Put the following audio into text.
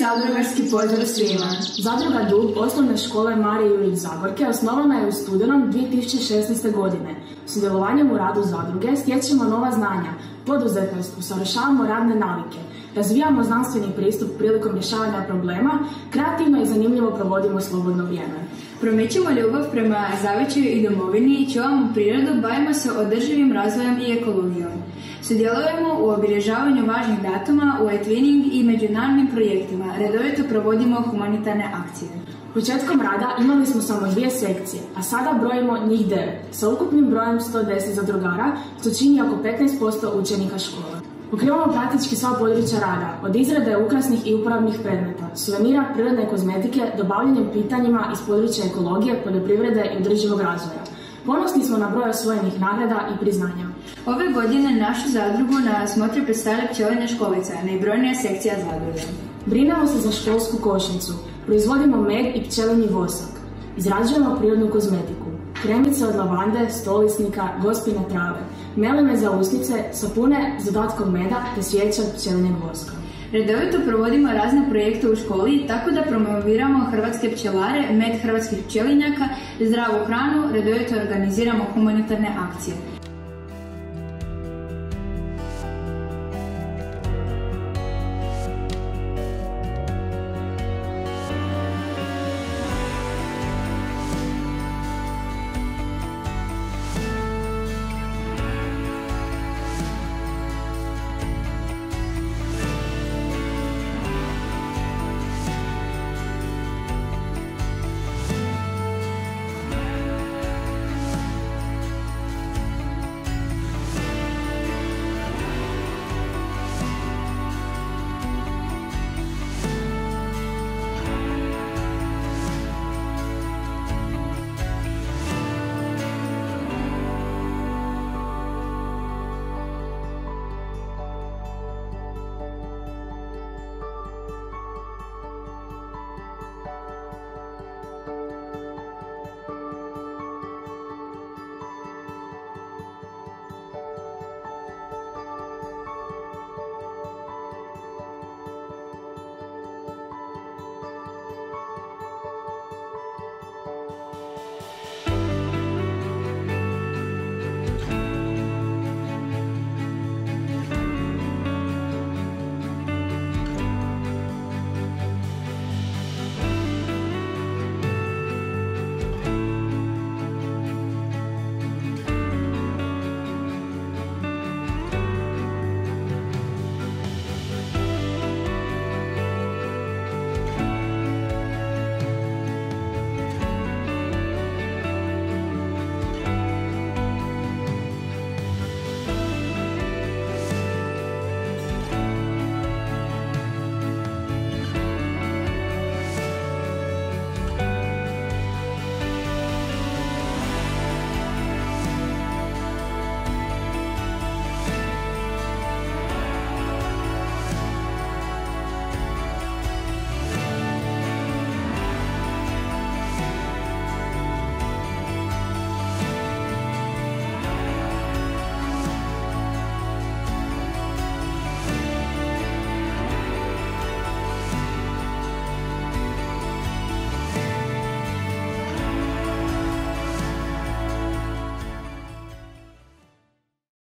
zadrugarski pozdrav svima. Zadruga Dub osnovne škole Marije Jurić Zagorke osnovana je u studenom 2016. godine. Sudjelovanjem u radu zadruge stječemo nova znanja, poduzetnost, usavršavamo radne navike, razvijamo znanstveni pristup prilikom rješavanja problema, kreativno i zanimljivo provodimo slobodno vrijeme. Promičemo ljubav prema zavičaju i domovini, čuvamo prirodu, bavimo se održivim razvojem i ekologijom. Sudjelujemo u obilježavanju važnih datuma, u e-twinning i međunarodnim projektima, redovito provodimo humanitarne akcije. Početkom rada imali smo samo 2 sekcije, a sada brojimo njih 9, sa ukupnim brojem 110 zadrugara, što čini oko 15% učenika škola. Pokrivamo praktički sva područja rada, od izrade ukrasnih i uporabnih predmeta, suvenira, prirodne kozmetike, do bavljenjem pitanjima iz područja ekologije, poljoprivrede i održivog razvoja. Ponosni smo na broj osvojenih nagrada i priznanja. Ove godine našu zadrugu na smotri predstavlja Pčelinja školica, najbrojnija sekcija zadruge. Brinemo se za školsku košnicu, proizvodimo med i pčelinji vosak, izrađujemo prirodnu kozmetiku, kremice od lavande, stolisnika, gospine trave, meleme za usnice, sapune s dodatkom meda te svijeće od pčelinjeg voska. Redovito provodimo razne projekte u školi, tako da promoviramo hrvatske pčelare, med hrvatskih pčelinjaka, zdravu hranu, redovito organiziramo humanitarne akcije.